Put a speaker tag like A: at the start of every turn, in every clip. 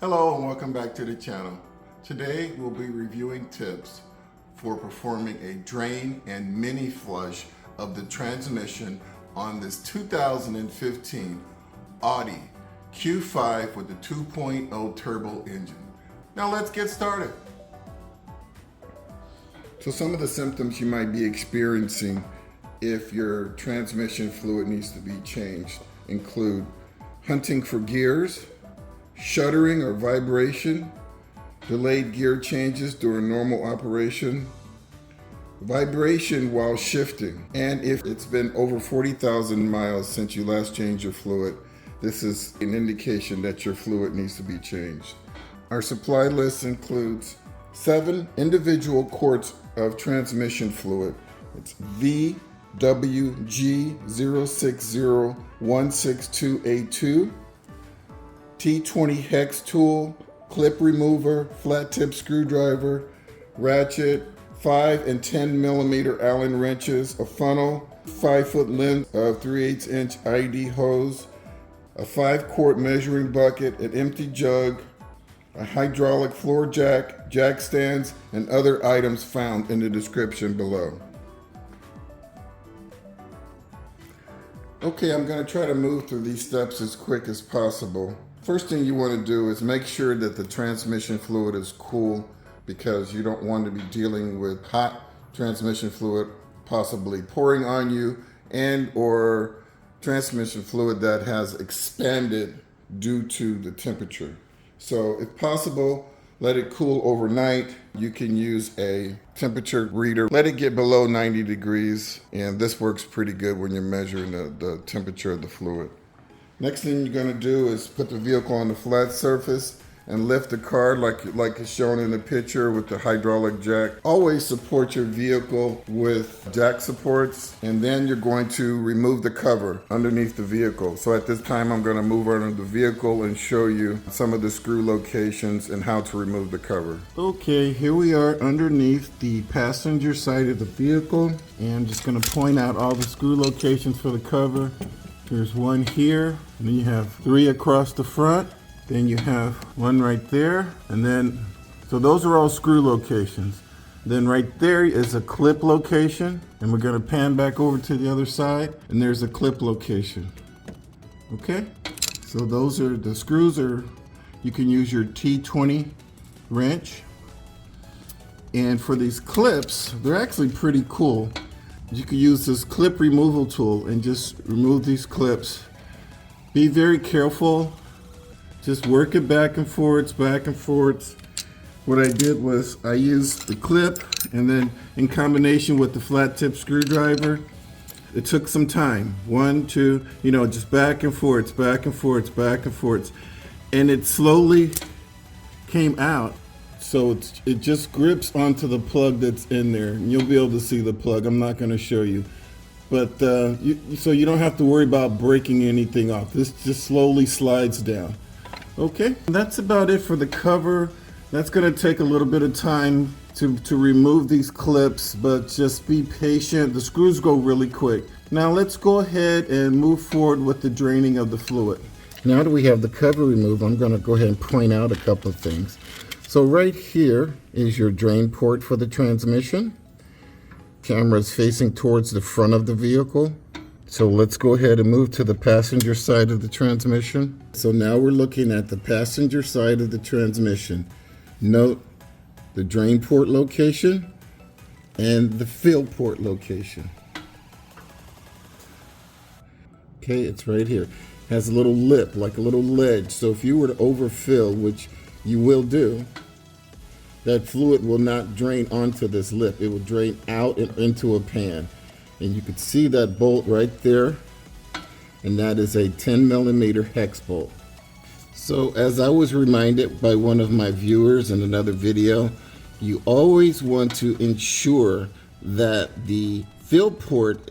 A: Hello and welcome back to the channel. Today we'll be reviewing tips for performing a drain and mini flush of the transmission on this 2015 Audi Q5 with the 2.0 turbo engine. Now let's get started. So some of the symptoms you might be experiencing if your transmission fluid needs to be changed include hunting for gears, shuddering or vibration, delayed gear changes during normal operation, vibration while shifting, and if it's been over 40,000 miles since you last changed your fluid, this is an indication that your fluid needs to be changed. Our supply list includes 7 individual quarts of transmission fluid. It's VWG060-162A2, T20 hex tool, clip remover, flat tip screwdriver, ratchet, 5 and 10 millimeter Allen wrenches, a funnel, 5-foot length of 3/8 inch AUDI hose, a 5-quart measuring bucket, an empty jug, a hydraulic floor jack, jack stands, and other items found in the description below. Okay, I'm going to try to move through these steps as quick as possible. First thing you want to do is make sure that the transmission fluid is cool, because you don't want to be dealing with hot transmission fluid possibly pouring on you and or transmission fluid that has expanded due to the temperature. So if possible, let it cool overnight. You can use a temperature reader. Let it get below 90 degrees, and this works pretty good when you're measuring the temperature of the fluid. Next thing you're going to do is put the vehicle on the flat surface and lift the car like is shown in the picture with the hydraulic jack. Always support your vehicle with jack supports, and then you're going to remove the cover underneath the vehicle. So at this time I'm going to move under the vehicle and show you some of the screw locations and how to remove the cover. Okay, here we are underneath the passenger side of the vehicle, and I'm just going to point out all the screw locations for the cover. There's one here, and then you have 3 across the front. Then you have one right there, and then, so those are all screw locations. Then right there is a clip location, and we're gonna pan back over to the other side, and there's a clip location. Okay, so those are the screws. You can use your T20 wrench. And for these clips, they're actually pretty cool. You can use this clip removal tool and just remove these clips. Be very careful. Just work it back and forth, back and forth. What I did was I used the clip, and then in combination with the flat tip screwdriver, it took some time. 1, 2, just back and forth, back and forth, back and forth. And it slowly came out. So it just grips onto the plug that's in there, and you'll be able to see the plug. I'm not going to show you. But so you don't have to worry about breaking anything off. This just slowly slides down. Okay, that's about it for the cover. That's going to take a little bit of time to remove these clips, but just be patient. The screws go really quick. Now let's go ahead and move forward with the draining of the fluid. Now that we have the cover removed, I'm going to go ahead and point out a couple of things. So right here is your drain port for the transmission. Camera is facing towards the front of the vehicle. So let's go ahead and move to the passenger side of the transmission. So now we're looking at the passenger side of the transmission. Note the drain port location and the fill port location. Okay, it's right here. It has a little lip, like a little ledge. So if you were to overfill, which you will do, that fluid will not drain onto this lip. It will drain out and into a pan. And you can see that bolt right there, and that is a 10 millimeter hex bolt. So as I was reminded by one of my viewers in another video, you always want to ensure that the fill port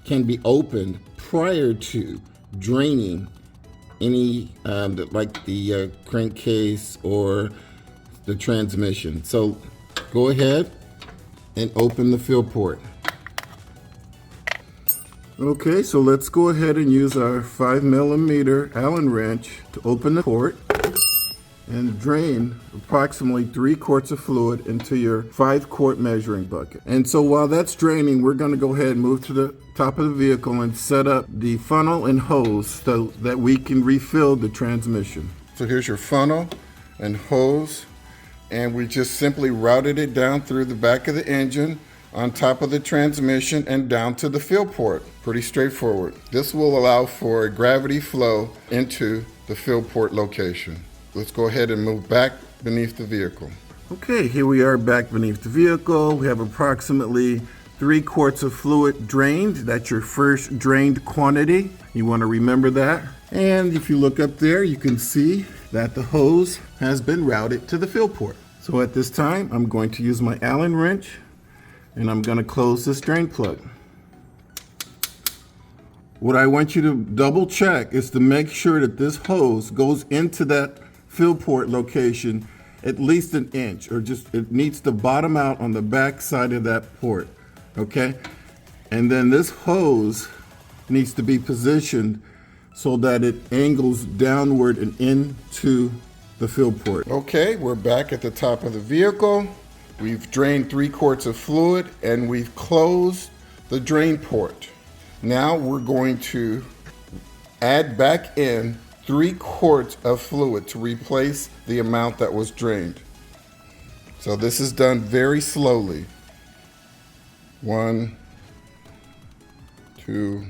A: can be opened prior to draining any like the crankcase or the transmission. So go ahead and open the fill port. Okay, so let's go ahead and use our 5 millimeter Allen wrench to open the port. and drain approximately 3 quarts of fluid into your 5-quart measuring bucket. And so while that's draining, we're going to go ahead and move to the top of the vehicle and set up the funnel and hose so that we can refill the transmission. So here's your funnel and hose, and we just simply routed it down through the back of the engine, on top of the transmission, and down to the fill port. Pretty straightforward. This will allow for a gravity flow into the fill port location. Let's go ahead and move back beneath the vehicle. Okay, here we are back beneath the vehicle. We have approximately 3 quarts of fluid drained. That's your first drained quantity. You want to remember that. And if you look up there, you can see that the hose has been routed to the fill port. So at this time, I'm going to use my Allen wrench and I'm going to close this drain plug. What I want you to double check is to make sure that this hose goes into that fill port location at least an inch, or just it needs to bottom out on the back side of that port, okay? And then this hose needs to be positioned so that it angles downward and into the fill port. Okay, we're back at the top of the vehicle. We've drained 3 quarts of fluid and we've closed the drain port. Now we're going to add back in 3 quarts of fluid to replace the amount that was drained. So this is done very slowly. 1, 2.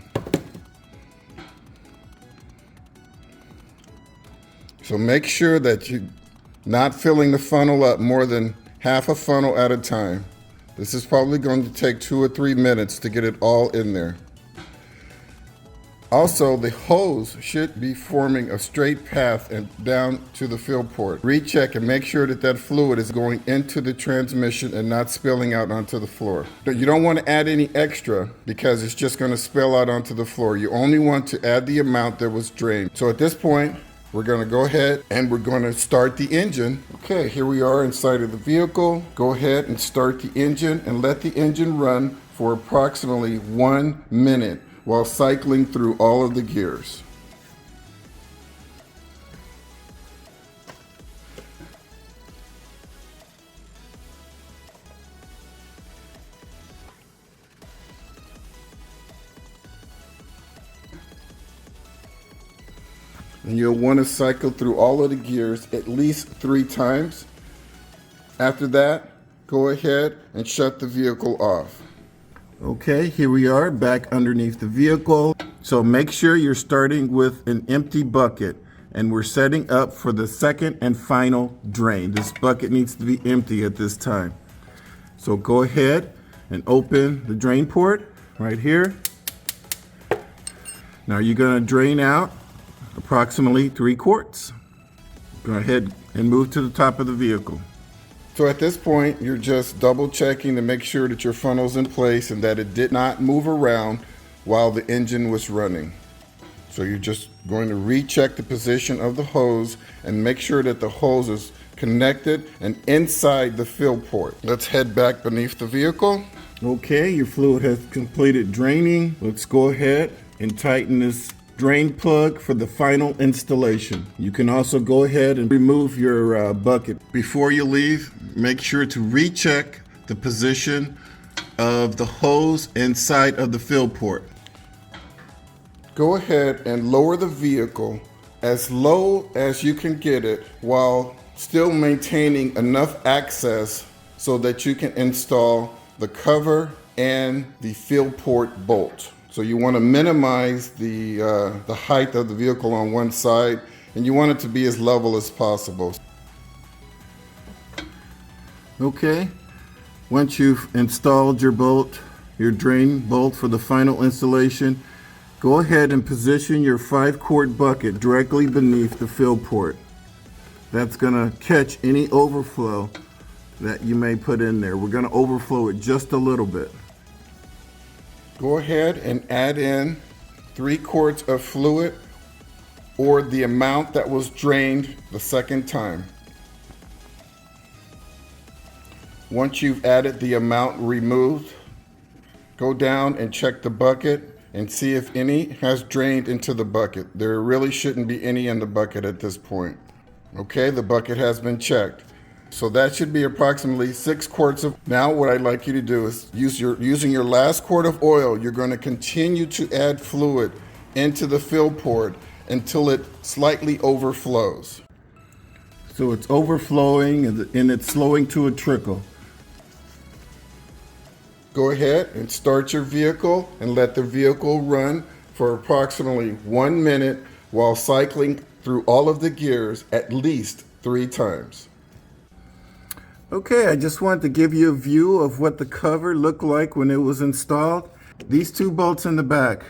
A: So make sure that you're not filling the funnel up more than half a funnel at a time. This is probably going to take 2 or 3 minutes to get it all in there. Also, the hose should be forming a straight path and down to the fill port. Recheck and make sure that that fluid is going into the transmission and not spilling out onto the floor. You don't want to add any extra because it's just going to spill out onto the floor. You only want to add the amount that was drained. So at this point, we're going to go ahead and we're going to start the engine. Okay, here we are inside of the vehicle. Go ahead and start the engine and let the engine run for approximately 1 minute while cycling through all of the gears. And you'll want to cycle through all of the gears at least 3 times. After that, go ahead and shut the vehicle off. Okay, here we are back underneath the vehicle. So make sure you're starting with an empty bucket, and we're setting up for the second and final drain. This bucket needs to be empty at this time. So go ahead and open the drain port right here. Now you're going to drain out approximately 3 quarts. Go ahead and move to the top of the vehicle. So at this point, you're just double checking to make sure that your funnel's in place and that it did not move around while the engine was running. So you're just going to recheck the position of the hose and make sure that the hose is connected and inside the fill port. Let's head back beneath the vehicle. Okay, your fluid has completed draining. Let's go ahead and tighten this drain plug for the final installation. You can also go ahead and remove your bucket. Before you leave, make sure to recheck the position of the hose inside of the fill port. Go ahead and lower the vehicle as low as you can get it while still maintaining enough access so that you can install the cover and the fill port bolt. So you want to minimize the height of the vehicle on one side, and you want it to be as level as possible. Okay, once you've installed your bolt, your drain bolt for the final installation, go ahead and position your 5-quart bucket directly beneath the fill port. That's going to catch any overflow that you may put in there. We're going to overflow it just a little bit. Go ahead and add in 3 quarts of fluid or the amount that was drained the second time. Once you've added the amount removed, go down and check the bucket and see if any has drained into the bucket. There really shouldn't be any in the bucket at this point. Okay, the bucket has been checked. So that should be approximately 6 quarts of. Now what I'd like you to do is using your last quart of oil, you're going to continue to add fluid into the fill port until it slightly overflows. So it's overflowing and it's slowing to a trickle. Go ahead and start your vehicle and let the vehicle run for approximately 1 minute while cycling through all of the gears at least 3 times. Okay, I just wanted to give you a view of what the cover looked like when it was installed. These 2 bolts in the back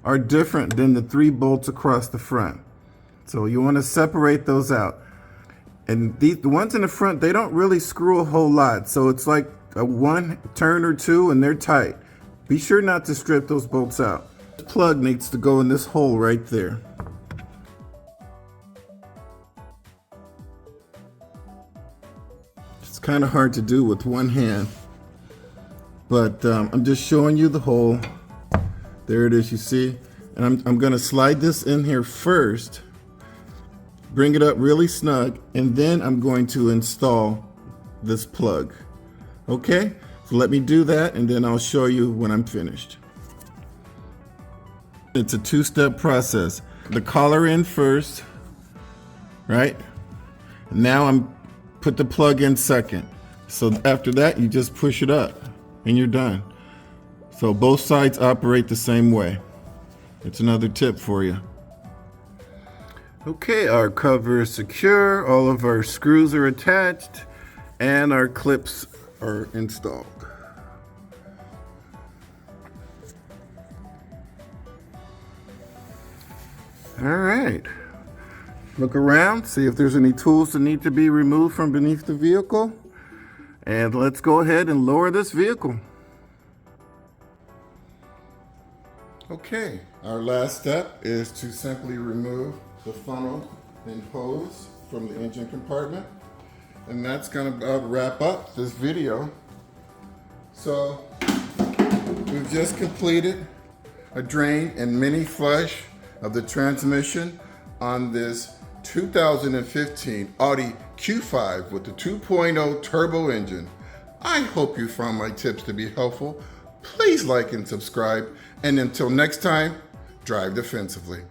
A: are different than the 3 bolts across the front. So you want to separate those out. And the ones in the front, they don't really screw a whole lot. So it's like a 1 turn or 2 and they're tight. Be sure not to strip those bolts out. The plug needs to go in this hole right there. It's kind of hard to do with one hand, but I'm just showing you the hole. There it is, you see? And I'm going to slide this in here first, bring it up really snug, and then I'm going to install this plug. Okay, so let me do that and then I'll show you when I'm finished. It's a 2-step process. The collar in first, right? Now I'm put the plug in second. So after that, you just push it up and you're done. So both sides operate the same way. It's another tip for you. Okay, our cover is secure, all of our screws are attached, and our clips are installed. All right. Look around, see if there's any tools that need to be removed from beneath the vehicle. And let's go ahead and lower this vehicle. Okay, our last step is to simply remove the funnel and hose from the engine compartment. And that's going to about wrap up this video. So we've just completed a drain and mini flush of the transmission on this 2015 Audi Q5 with the 2.0 turbo engine. I hope you found my tips to be helpful. Please like and subscribe, and until next time, drive defensively.